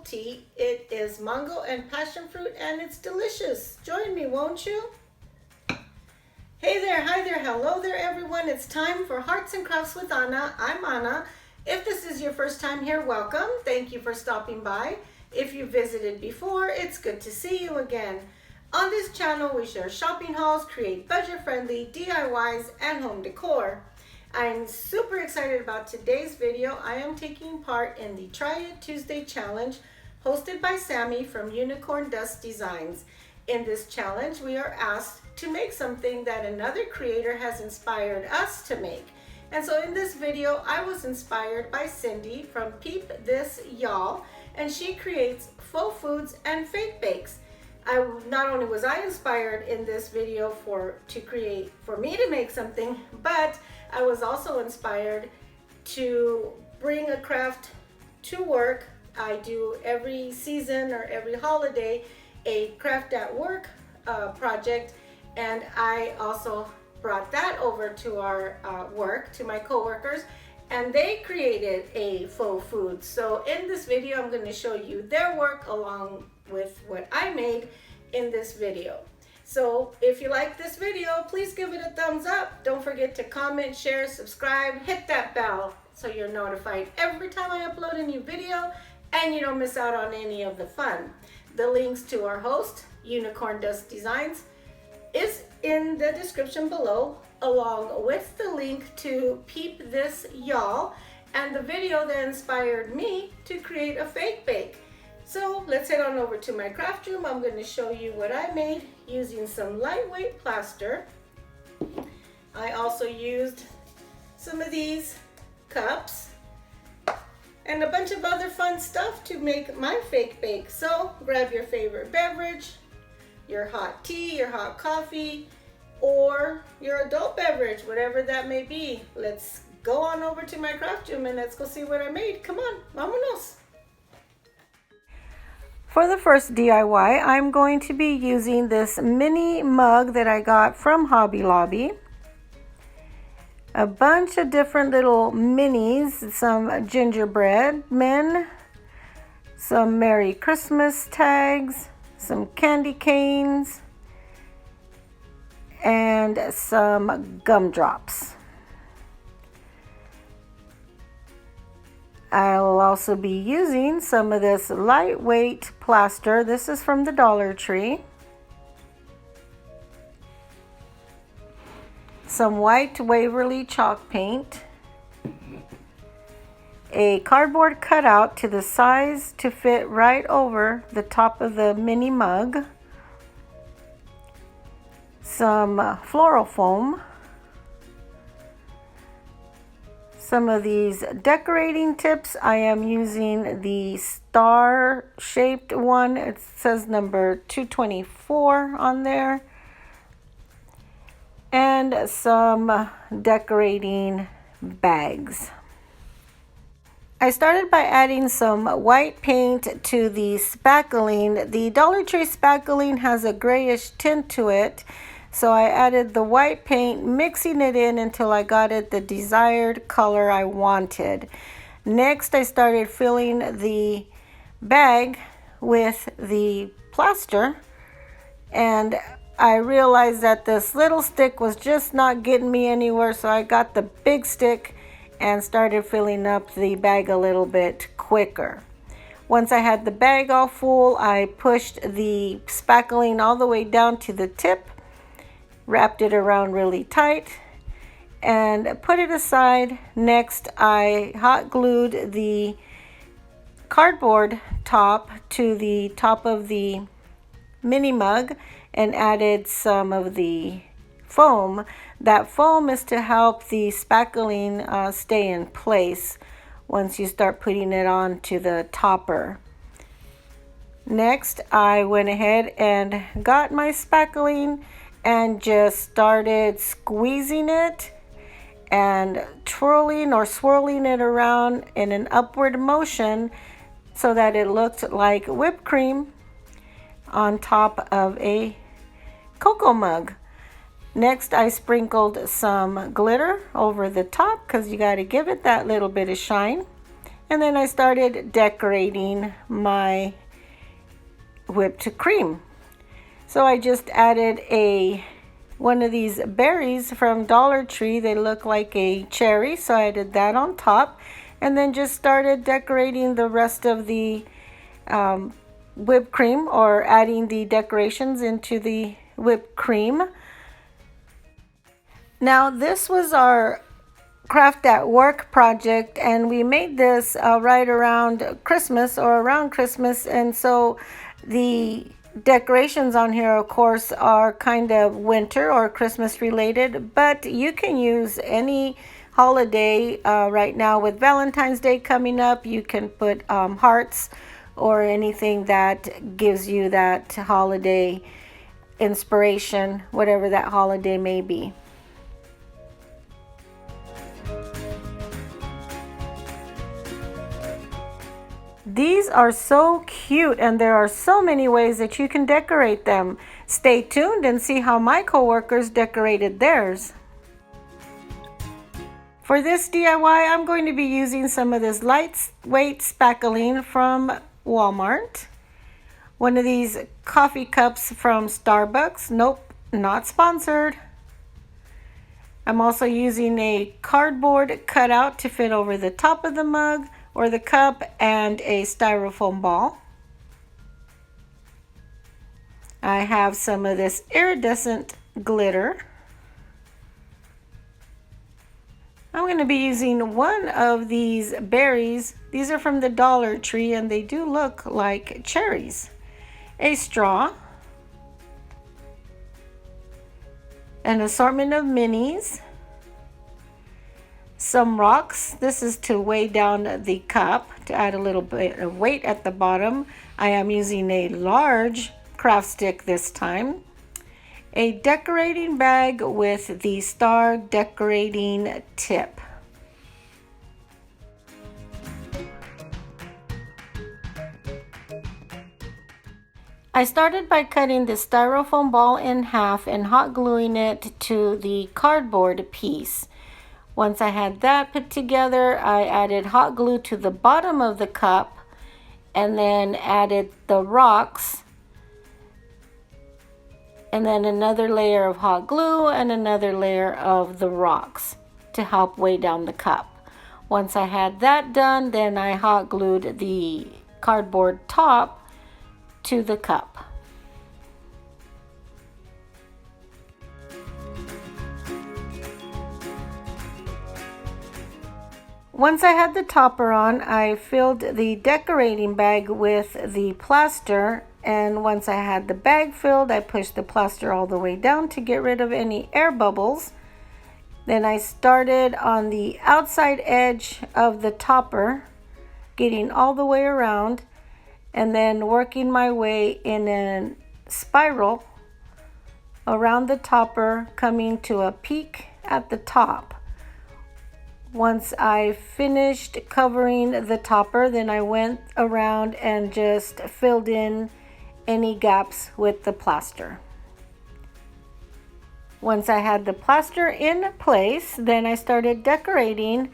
tea. It is mango and passion fruit and it's delicious. Join me, won't you? Hey there, hi there, hello there everyone. It's time for Hearts and Crafts with Anna. I'm Anna. If this is your first time here, welcome. Thank you for stopping by. If you visited before, it's good to see you again. On this channel, we share shopping hauls, create budget-friendly DIYs, and home decor. I'm super excited about today's video. I am taking part in the Try It Tuesday challenge hosted by Sammy from Unicorn Dust Designs. In this challenge, we are asked to make something that another creator has inspired us to make. And so in this video, I was inspired by Cindy from Peep This Y'all, and she creates faux foods and fake bakes. Not only was I inspired in this video for me to make something, but I was also inspired to bring a craft to work. I do every season or every holiday a craft at work project, and I also brought that over to our work, to my coworkers, and they created a faux food. So in this video, I'm going to show you their work along with what I made in this video. So if you like this video, please give it a thumbs up. Don't forget to comment, share, subscribe, hit that bell so you're notified every time I upload a new video and you don't miss out on any of the fun. The links to our host, Unicorn Dust Designs, is in the description below, along with the link to Peep This Y'all and the video that inspired me to create a fake bake. So let's head on over to my craft room. I'm going to show you what I made using some lightweight plaster. I also used some of these cups and a bunch of other fun stuff to make my fake bake. So grab your favorite beverage, your hot tea, your hot coffee, or your adult beverage, whatever that may be. Let's go on over to my craft room and let's go see what I made. Come on, vámonos. For the first DIY, I'm going to be using this mini mug that I got from Hobby Lobby. A bunch of different little minis, some gingerbread men, some Merry Christmas tags, some candy canes, and some gumdrops. I'll also be using some of this lightweight plaster. This is from the Dollar Tree. Some white Waverly chalk paint, a cardboard cutout to the size to fit right over the top of the mini mug, some floral foam, some of these decorating tips. I am using the star-shaped one. It says number 224 on there. And some decorating bags. I started by adding some white paint to the spackling. The Dollar Tree spackling has a grayish tint to it, so I added the white paint, mixing it in until I got it the desired color I wanted. Next, I started filling the bag with the plaster, and I realized that this little stick was just not getting me anywhere, so I got the big stick and started filling up the bag a little bit quicker. Once I had the bag all full, I pushed the spackling all the way down to the tip, wrapped it around really tight, and put it aside. Next, I hot glued the cardboard top to the top of the mini mug and added some of the foam. That foam is to help the spackling stay in place once you start putting it on to the topper. Next, I went ahead and got my spackling and just started squeezing it and twirling or swirling it around in an upward motion so that it looked like whipped cream on top of a cocoa mug. Next, I sprinkled some glitter over the top because you got to give it that little bit of shine. And then I started decorating my whipped cream. So I just added one of these berries from Dollar Tree. They look like a cherry, so I added that on top. And then just started decorating the rest of the whipped cream, or adding the decorations into the whipped cream. Now this was our craft at work project, and we made this right around Christmas, or around Christmas, and so the decorations on here of course are kind of winter or Christmas related, but you can use any holiday. Right now with Valentine's Day coming up, you can put hearts or anything that gives you that holiday inspiration, whatever that holiday may be. These are so cute, and there are so many ways that you can decorate them. Stay tuned and see how my coworkers decorated theirs. For this DIY, I'm going to be using some of this lightweight spackling from Walmart. One of these coffee cups from Starbucks. Nope, not sponsored. I'm also using a cardboard cutout to fit over the top of the mug or the cup, and a styrofoam ball. I have some of this iridescent glitter. I'm going to be using one of these berries. These are from the Dollar Tree, and they do look like cherries. A straw, an assortment of minis, some rocks. This is to weigh down the cup, to add a little bit of weight at the bottom. I am using a large craft stick this time. A decorating bag with the star decorating tip. I started by cutting the styrofoam ball in half and hot gluing it to the cardboard piece. Once I had that put together, I added hot glue to the bottom of the cup and then added the rocks, and then another layer of hot glue and another layer of the rocks to help weigh down the cup. Once I had that done, then I hot glued the cardboard top to the cup. Once I had the topper on, I filled the decorating bag with the plaster, and once I had the bag filled, I pushed the plaster all the way down to get rid of any air bubbles. Then I started on the outside edge of the topper, getting all the way around, and then working my way in a spiral around the topper, coming to a peak at the top. Once I finished covering the topper, then I went around and just filled in any gaps with the plaster. Once I had the plaster in place, then I started decorating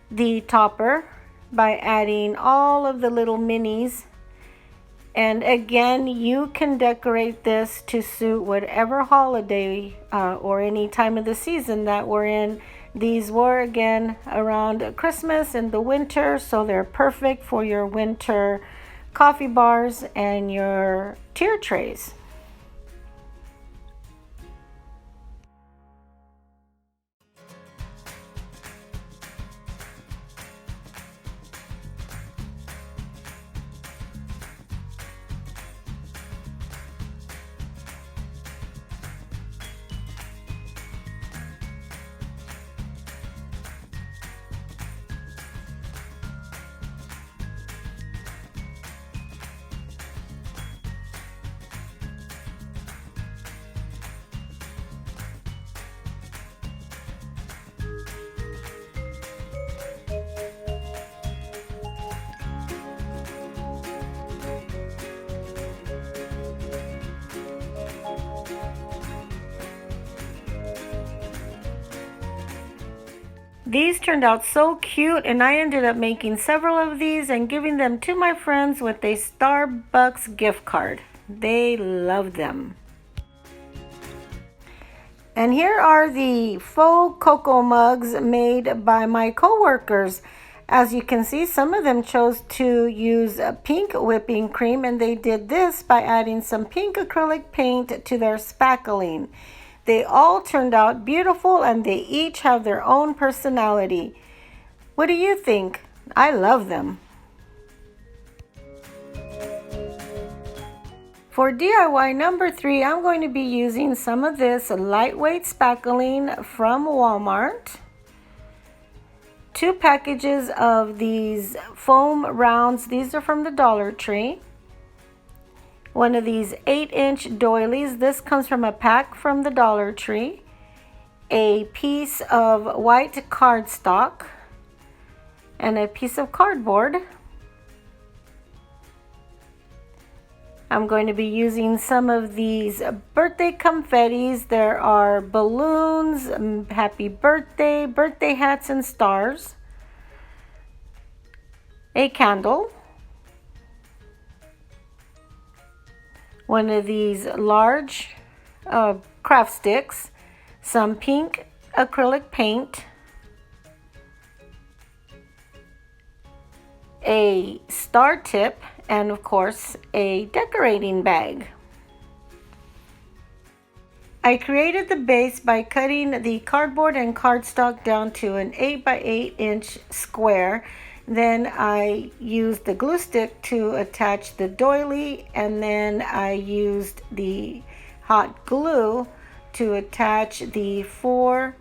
the topper by adding all of the little minis. And again, you can decorate this to suit whatever holiday or any time of the season that we're in. These were again around Christmas and the winter, so they're perfect for your winter coffee bars and your tier trays. These turned out so cute, and I ended up making several of these and giving them to my friends with a Starbucks gift card. They loved them. And here are the faux cocoa mugs made by my coworkers. As you can see, some of them chose to use pink whipping cream, and they did this by adding some pink acrylic paint to their spackling. They all turned out beautiful, and they each have their own personality. What do you think? I love them. For DIY number 3, I'm going to be using some of this lightweight spackling from Walmart. 2 packages of these foam rounds. These are from the Dollar Tree. One of these 8-inch doilies. This comes from a pack from the Dollar Tree. A piece of white cardstock and a piece of cardboard. I'm going to be using some of these birthday confettis. There are balloons, happy birthday, birthday hats and stars. A candle. One of these large craft sticks. Some pink acrylic paint. A star tip. And of course, a decorating bag. I created the base by cutting the cardboard and cardstock down to an 8 by 8 inch square. Then I used the glue stick to attach the doily, and then I used the hot glue to attach the 4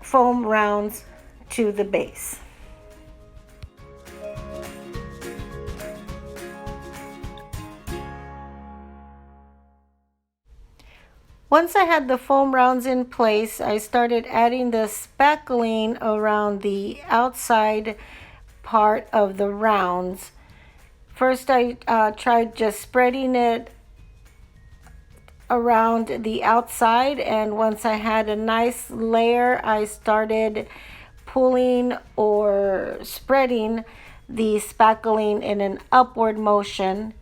foam rounds to the base. Once I had the foam rounds in place, I started adding the spackling around the outside part of the rounds. First, I tried just spreading it around the outside, and once I had a nice layer, I started pulling or spreading the spackling in an upward motion.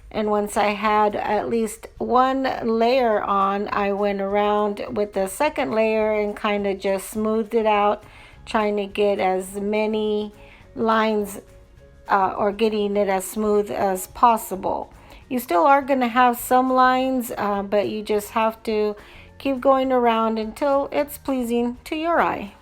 And once I had at least one layer on, I went around with the second layer and kind of just smoothed it out, trying to get as many lines or getting it as smooth as possible. You still are going to have some lines, but you just have to keep going around until it's pleasing to your eye.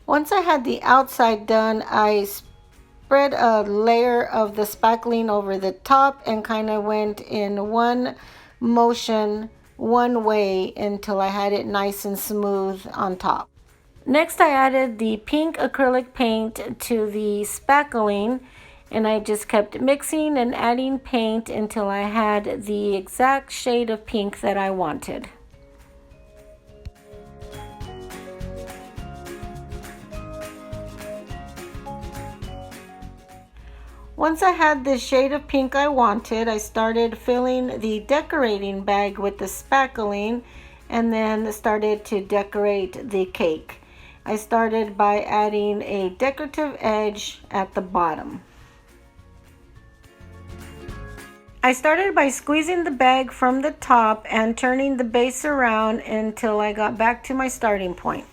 Once I had the outside done, I spread a layer of the spackling over the top and kind of went in one motion, one way, until I had it nice and smooth on top. Next, I added the pink acrylic paint to the spackling, and I just kept mixing and adding paint until I had the exact shade of pink that I wanted. Once I had the shade of pink I wanted, I started filling the decorating bag with the spackling and then started to decorate the cake. I started by adding a decorative edge at the bottom. I started by squeezing the bag from the top and turning the base around until I got back to my starting point.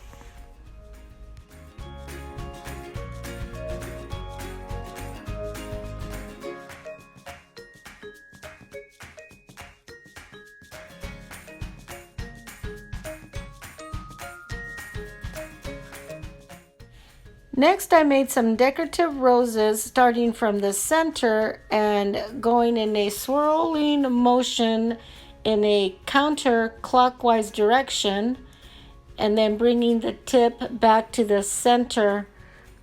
Next, I made some decorative roses starting from the center and going in a swirling motion in a counterclockwise direction, and then bringing the tip back to the center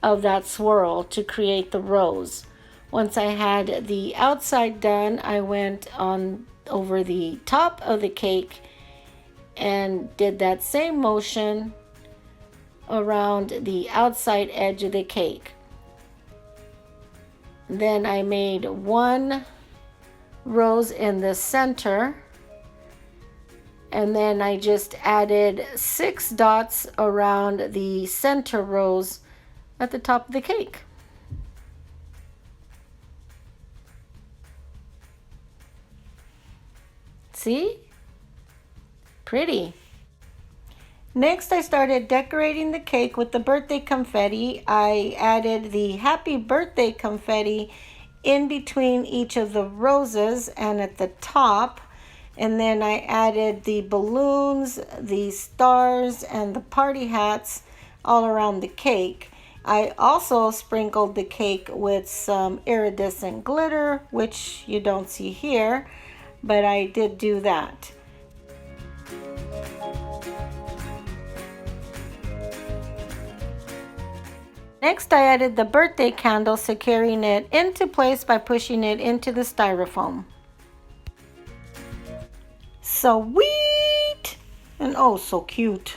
of that swirl to create the rose. Once I had the outside done, I went on over the top of the cake and did that same motion around the outside edge of the cake. Then I made one rose in the center, And then I just added 6 dots around the center rose at the top of the cake. See? Pretty. Next, I started decorating the cake with the birthday confetti. I added the happy birthday confetti in between each of the roses and at the top. And then I added the balloons, the stars, and the party hats all around the cake. I also sprinkled the cake with some iridescent glitter, which you don't see here, but I did do that. Next, I added the birthday candle, securing it into place by pushing it into the styrofoam. Sweet! And oh, so cute.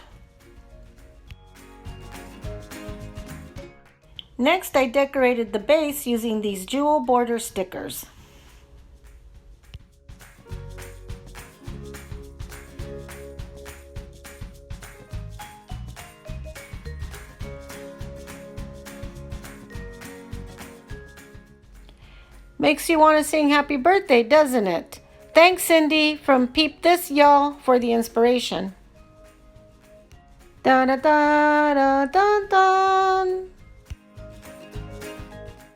Next, I decorated the base using these jewel border stickers. Makes you want to sing happy birthday, doesn't it? Thanks, Cindy from Peep This Y'all for the inspiration. Da da da da da da.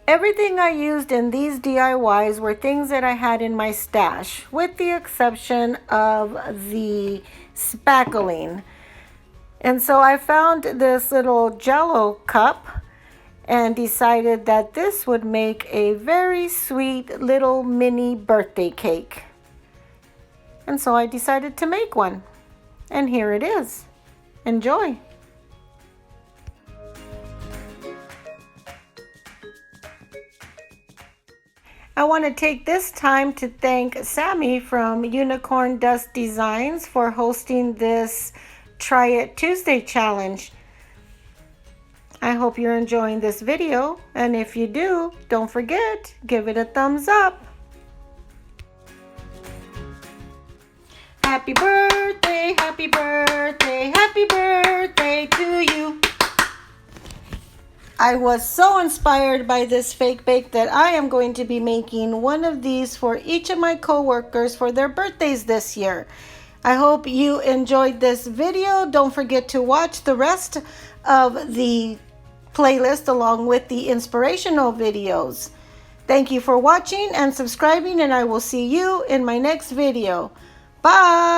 Everything I used in these DIYs were things that I had in my stash, with the exception of the spackling. And so I found this little Jell-O cup and decided that this would make a very sweet little mini birthday cake. And so I decided to make one. And here it is. Enjoy. I want to take this time to thank Sammy from Unicorn Dust Designs for hosting this Try It Tuesday challenge. I hope you're enjoying this video, and if you do, don't forget, give it a thumbs up. Happy birthday, happy birthday, happy birthday to you. I was so inspired by this fake bake that I am going to be making one of these for each of my coworkers for their birthdays this year. I hope you enjoyed this video. Don't forget to watch the rest of the playlist along with the inspirational videos. Thank you for watching and subscribing, and I will see you in my next video. Bye!